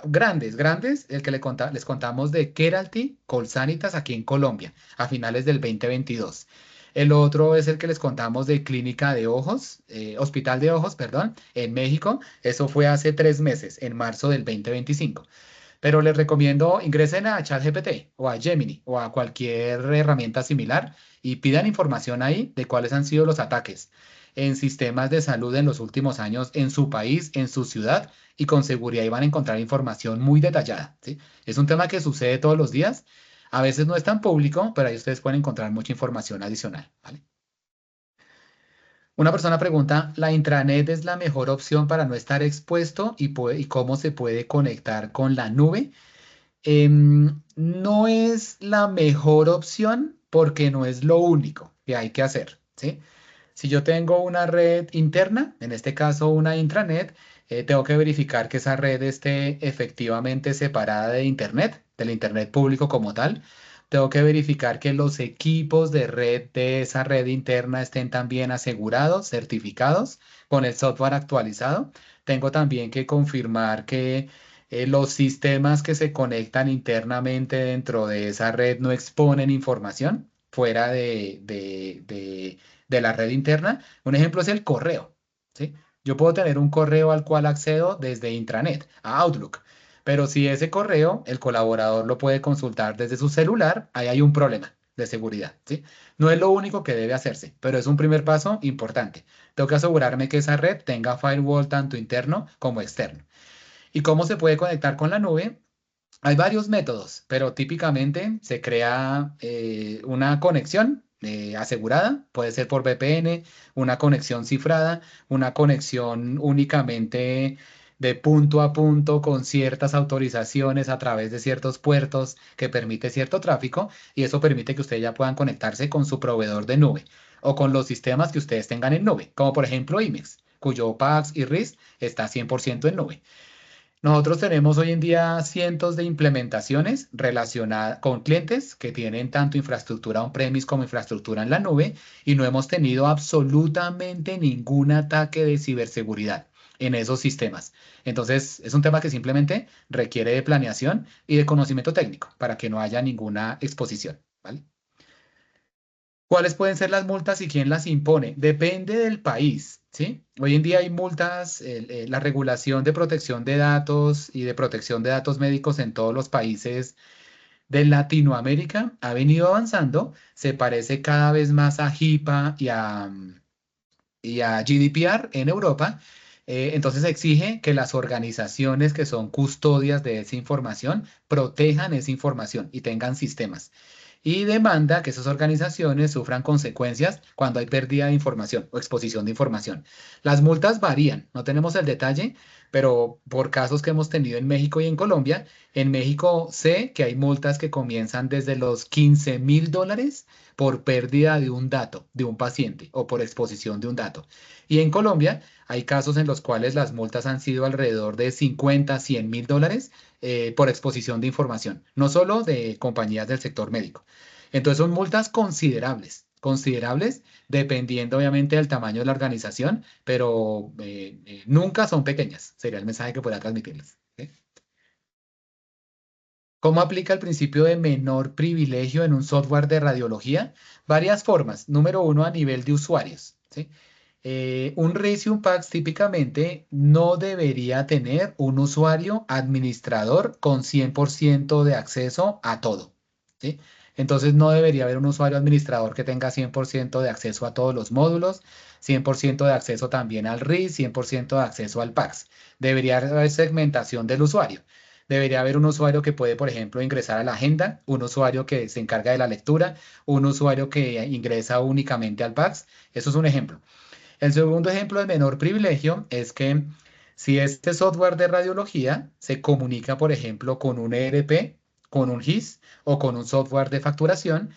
grandes, el que les contamos de Keralty Colsanitas aquí en Colombia a finales del 2022. El otro es el que les contamos de Clínica de Ojos, Hospital de Ojos, perdón, en México. Eso fue hace 3 meses, en marzo del 2025. Pero les recomiendo ingresen a ChatGPT o a Gemini o a cualquier herramienta similar y pidan información ahí de cuáles han sido los ataques en sistemas de salud en los últimos años en su país, en su ciudad y con seguridad y van a encontrar información muy detallada, ¿sí? Es un tema que sucede todos los días. A veces no es tan público, pero ahí ustedes pueden encontrar mucha información adicional, ¿vale? Una persona pregunta, ¿la intranet es la mejor opción para no estar expuesto y cómo se puede conectar con la nube? No es la mejor opción porque no es lo único que hay que hacer, ¿sí? Si yo tengo una red interna, en este caso una intranet, tengo que verificar que esa red esté efectivamente separada de Internet, del Internet público como tal. Tengo que verificar que los equipos de red de esa red interna estén también asegurados, certificados, con el software actualizado. Tengo también que confirmar que los sistemas que se conectan internamente dentro de esa red no exponen información fuera de la red interna. Un ejemplo es el correo, ¿sí? Yo puedo tener un correo al cual accedo desde intranet a Outlook, pero si ese correo el colaborador lo puede consultar desde su celular, ahí hay un problema de seguridad, ¿sí? No es lo único que debe hacerse, pero es un primer paso importante. Tengo que asegurarme que esa red tenga firewall tanto interno como externo. ¿Y cómo se puede conectar con la nube? Hay varios métodos, pero típicamente se crea una conexión asegurada, puede ser por VPN, una conexión cifrada, una conexión únicamente de punto a punto con ciertas autorizaciones a través de ciertos puertos que permite cierto tráfico y eso permite que ustedes ya puedan conectarse con su proveedor de nube o con los sistemas que ustedes tengan en nube, como por ejemplo IMEX. cuyo PAX y RIS está 100% en nube. Nosotros tenemos hoy en día cientos de implementaciones relacionadas con clientes que tienen tanto infraestructura on-premise como infraestructura en la nube y no hemos tenido absolutamente ningún ataque de ciberseguridad en esos sistemas. Entonces, es un tema que simplemente requiere de planeación y de conocimiento técnico para que no haya ninguna exposición, ¿vale? ¿Cuáles pueden ser las multas y quién las impone? Depende del país, ¿sí? Hoy en día hay multas, la regulación de protección de datos y de protección de datos médicos en todos los países de Latinoamérica ha venido avanzando, se parece cada vez más a HIPAA y a GDPR en Europa. Entonces exige que las organizaciones que son custodias de esa información protejan esa información y tengan sistemas y demanda que esas organizaciones sufran consecuencias cuando hay pérdida de información o exposición de información. Las multas varían, no tenemos el detalle, pero por casos que hemos tenido en México y en México sé que hay multas que comienzan desde los $15.000 por pérdida de un dato de un paciente o por exposición de un dato. Y en Colombia hay casos en los cuales las multas han sido alrededor de 50, $100.000 por exposición de información, no solo de compañías del sector médico. Entonces son multas considerables, considerables, dependiendo obviamente del tamaño de la organización, pero nunca son pequeñas, sería el mensaje que podría transmitirles. ¿Ok? ¿Cómo aplica el principio de menor privilegio en un software de radiología? Varias formas. Número uno, a nivel de usuarios, ¿sí? Un RIS y un PACS típicamente no debería tener un usuario administrador con 100% de acceso a todo, ¿sí? Entonces no debería haber un usuario administrador que tenga 100% de acceso a todos los módulos, 100% de acceso también al RIS, 100% de acceso al PACS. Debería haber segmentación del usuario. Debería haber un usuario que puede, por ejemplo, ingresar a la agenda, un usuario que se encarga de la lectura, un usuario que ingresa únicamente al PACS. Eso es un ejemplo. El segundo ejemplo de menor privilegio es que si este software de radiología se comunica, por ejemplo, con un ERP, con un GIS o con un software de facturación,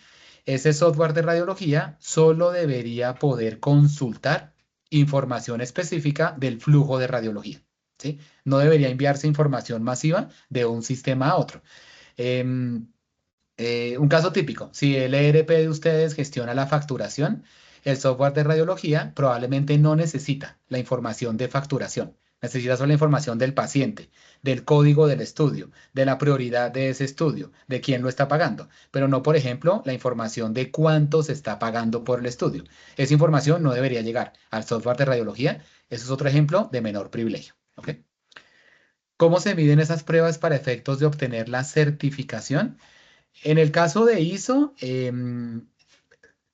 ese software de radiología solo debería poder consultar información específica del flujo de radiología, ¿sí? No debería enviarse información masiva de un sistema a otro. Em, un caso típico, si el ERP de ustedes gestiona la facturación, el software de radiología probablemente no necesita la información de facturación. Necesita solo la información del paciente, del código del estudio, de la prioridad de ese estudio, de quién lo está pagando, pero no, por ejemplo, la información de cuánto se está pagando por el estudio. Esa información no debería llegar al software de radiología. Eso es otro ejemplo de menor privilegio. ¿Ok? ¿Cómo se miden esas pruebas para efectos de obtener la certificación? En el caso de ISO,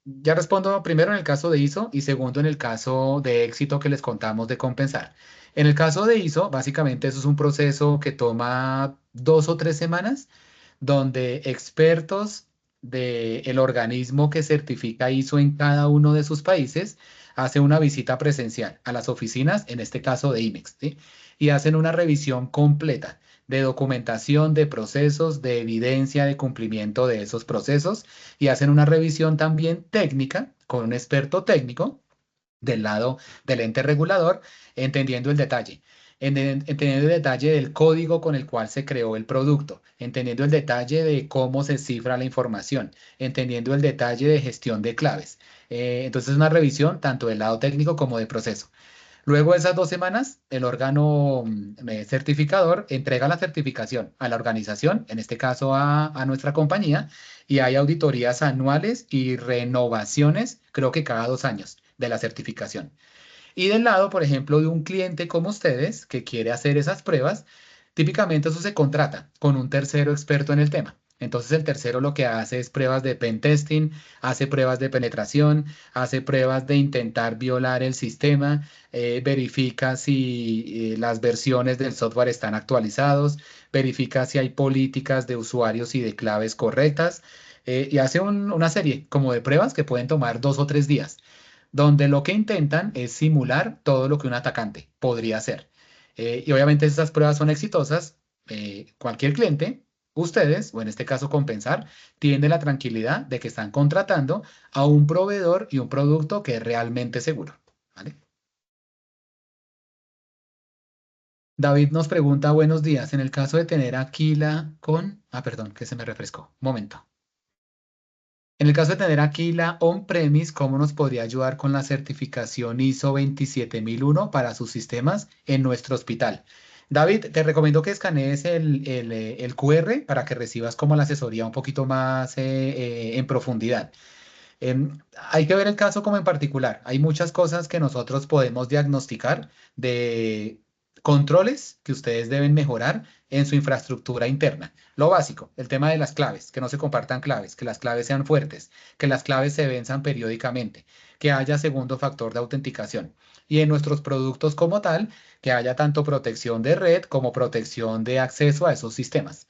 ya respondo primero en el caso de ISO y segundo en el caso de éxito que les contamos de compensar. En el caso de ISO, básicamente eso es un proceso que toma 2 o 3 semanas, donde expertos del organismo que certifica ISO en cada uno de sus países hacen una visita presencial a las oficinas, en este caso de IMEX, ¿sí? Y hacen una revisión completa de documentación, de procesos, de evidencia de cumplimiento de esos procesos y hacen una revisión también técnica con un experto técnico del lado del ente regulador, entendiendo el detalle, entendiendo el detalle del código con el cual se creó el producto, entendiendo el detalle de cómo se cifra la información, entendiendo el detalle de gestión de claves. Entonces, es una revisión tanto del lado técnico como de proceso. Luego de esas 2 semanas, el órgano certificador entrega la certificación a la organización, en este caso a nuestra compañía, y hay auditorías anuales y renovaciones, creo que cada 2 años, de la certificación. Y del lado, por ejemplo, de un cliente como ustedes que quiere hacer esas pruebas, típicamente eso se contrata con un tercero experto en el tema. Entonces el tercero lo que hace es pruebas de pen testing, hace pruebas de penetración, hace pruebas de intentar violar el sistema, verifica si las versiones del software están actualizados, verifica si hay políticas de usuarios y de claves correctas, y hace una serie como de pruebas que pueden tomar 2 o 3 días donde lo que intentan es simular todo lo que un atacante podría hacer. Y obviamente esas pruebas son exitosas. Cualquier cliente, ustedes, o en este caso Compensar, tiene la tranquilidad de que están contratando a un proveedor y un producto que es realmente seguro. ¿Vale? David nos pregunta, buenos días, en el caso de tener Aquila con... Ah, perdón, que se me refrescó. Un momento. En el caso de tener Aquila on-premise, ¿cómo nos podría ayudar con la certificación ISO 27001 para sus sistemas en nuestro hospital? David, te recomiendo que escanees el QR para que recibas como la asesoría un poquito más en profundidad. Hay que ver el caso como en particular. Hay muchas cosas que nosotros podemos diagnosticar de controles que ustedes deben mejorar en su infraestructura interna. Lo básico, el tema de las claves, que no se compartan claves, que las claves sean fuertes, que las claves se venzan periódicamente, que haya segundo factor de autenticación. Y en nuestros productos como tal, que haya tanto protección de red como protección de acceso a esos sistemas.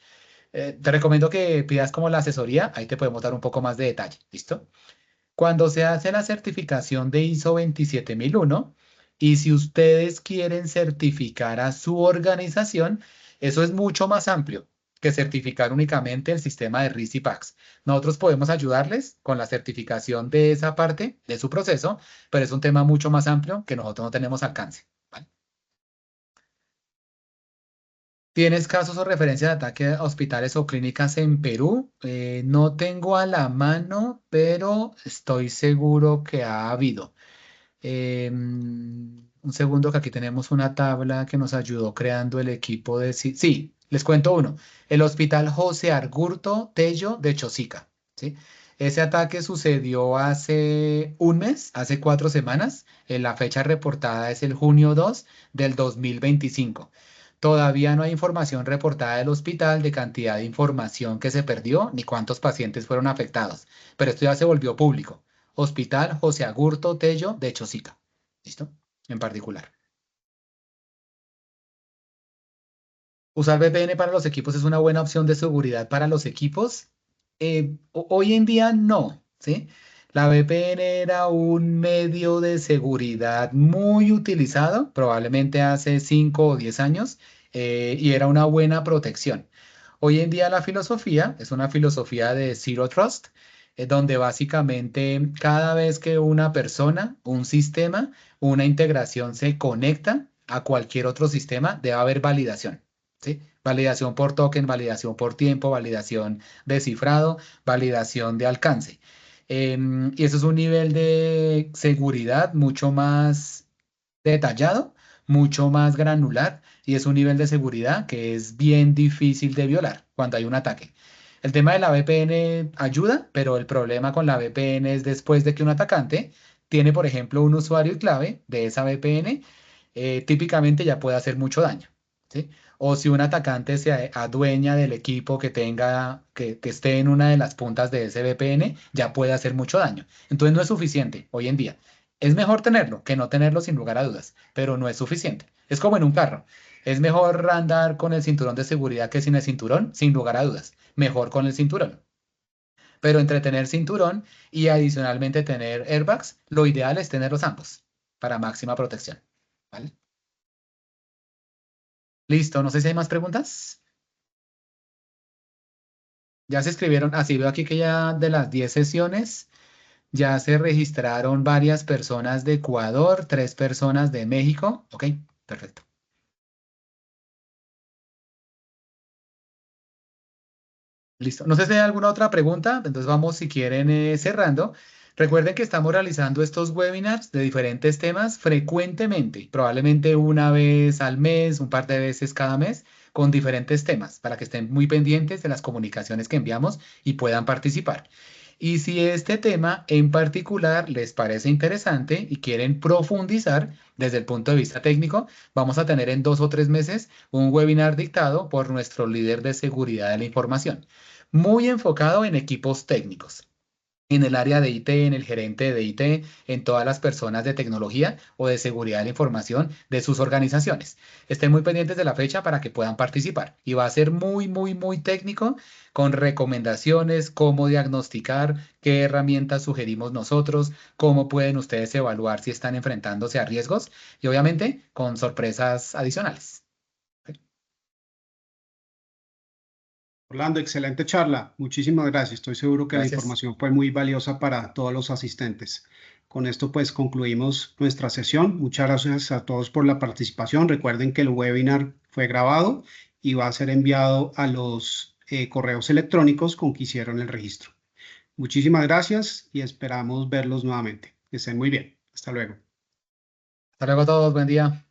Te recomiendo que pidas como la asesoría, ahí te podemos dar un poco más de detalle. ¿Listo? Cuando se hace la certificación de ISO 27001 y si ustedes quieren certificar a su organización, eso es mucho más amplio que certificar únicamente el sistema de RIS y PACS. Nosotros podemos ayudarles con la certificación de esa parte de su proceso, pero es un tema mucho más amplio que nosotros no tenemos alcance. ¿Vale? ¿Tienes casos o referencias de ataque a hospitales o clínicas en Perú? No tengo a la mano, pero estoy seguro que ha habido. Un segundo que aquí tenemos una tabla que nos ayudó creando el equipo de... Sí, les cuento uno. El Hospital José Argurto Tello de Chosica. ¿Sí? Ese ataque sucedió hace un mes, hace 4 semanas. La fecha reportada es el junio 2 del 2025. Todavía no hay información reportada del hospital de cantidad de información que se perdió ni cuántos pacientes fueron afectados, pero esto ya se volvió público. Hospital José Agurto Tello de Chosica. ¿Listo? En particular. Usar VPN para los equipos es una buena opción de seguridad para los equipos. Hoy en día no, ¿sí? La VPN era un medio de seguridad muy utilizado, probablemente hace 5 o 10 años, y era una buena protección. Hoy en día la filosofía es una filosofía de Zero Trust, donde básicamente cada vez que una persona, un sistema, una integración se conecta a cualquier otro sistema, debe haber validación. ¿Sí? Validación por token, validación por tiempo, validación de cifrado, validación de alcance. Y eso es un nivel de seguridad mucho más detallado, mucho más granular y es un nivel de seguridad que es bien difícil de violar cuando hay un ataque. El tema de la VPN ayuda, pero el problema con la VPN es después de que un atacante tiene, por ejemplo, un usuario y clave de esa VPN, típicamente ya puede hacer mucho daño. ¿Sí? O si un atacante se adueña del equipo que tenga, que esté en una de las puntas de ese VPN, ya puede hacer mucho daño. Entonces no es suficiente hoy en día. Es mejor tenerlo que no tenerlo sin lugar a dudas, pero no es suficiente. Es como en un carro. Es mejor andar con el cinturón de seguridad que sin el cinturón, sin lugar a dudas. Mejor con el cinturón. Pero entre tener cinturón y adicionalmente tener airbags, lo ideal es tenerlos ambos para máxima protección. ¿Vale? Listo, no sé si hay más preguntas. Ya se escribieron, así veo aquí que ya de las 10 sesiones ya se registraron varias personas de Ecuador, 3 personas de México. Ok, perfecto. Listo. No sé si hay alguna otra pregunta, entonces vamos si quieren cerrando. Recuerden que estamos realizando estos webinars de diferentes temas frecuentemente, probablemente una vez al mes, un par de veces cada mes, con diferentes temas, para que estén muy pendientes de las comunicaciones que enviamos y puedan participar. Y si este tema en particular les parece interesante y quieren profundizar desde el punto de vista técnico, vamos a tener en 2 o 3 meses un webinar dictado por nuestro líder de seguridad de la información muy enfocado en equipos técnicos, en el área de IT, en el gerente de IT, en todas las personas de tecnología o de seguridad de la información de sus organizaciones. Estén muy pendientes de la fecha para que puedan participar y va a ser muy, muy, muy técnico con recomendaciones, cómo diagnosticar, qué herramientas sugerimos nosotros, cómo pueden ustedes evaluar si están enfrentándose a riesgos y obviamente con sorpresas adicionales. Orlando, excelente charla. Muchísimas gracias. Estoy seguro que la Gracias. información fue muy valiosa para todos los asistentes. Con esto pues concluimos nuestra sesión. Muchas gracias a todos por la participación. Recuerden que el webinar fue grabado y va a ser enviado a los correos electrónicos con que hicieron el registro. Muchísimas gracias y esperamos verlos nuevamente. Que estén muy bien. Hasta luego. Hasta luego a todos, buen día.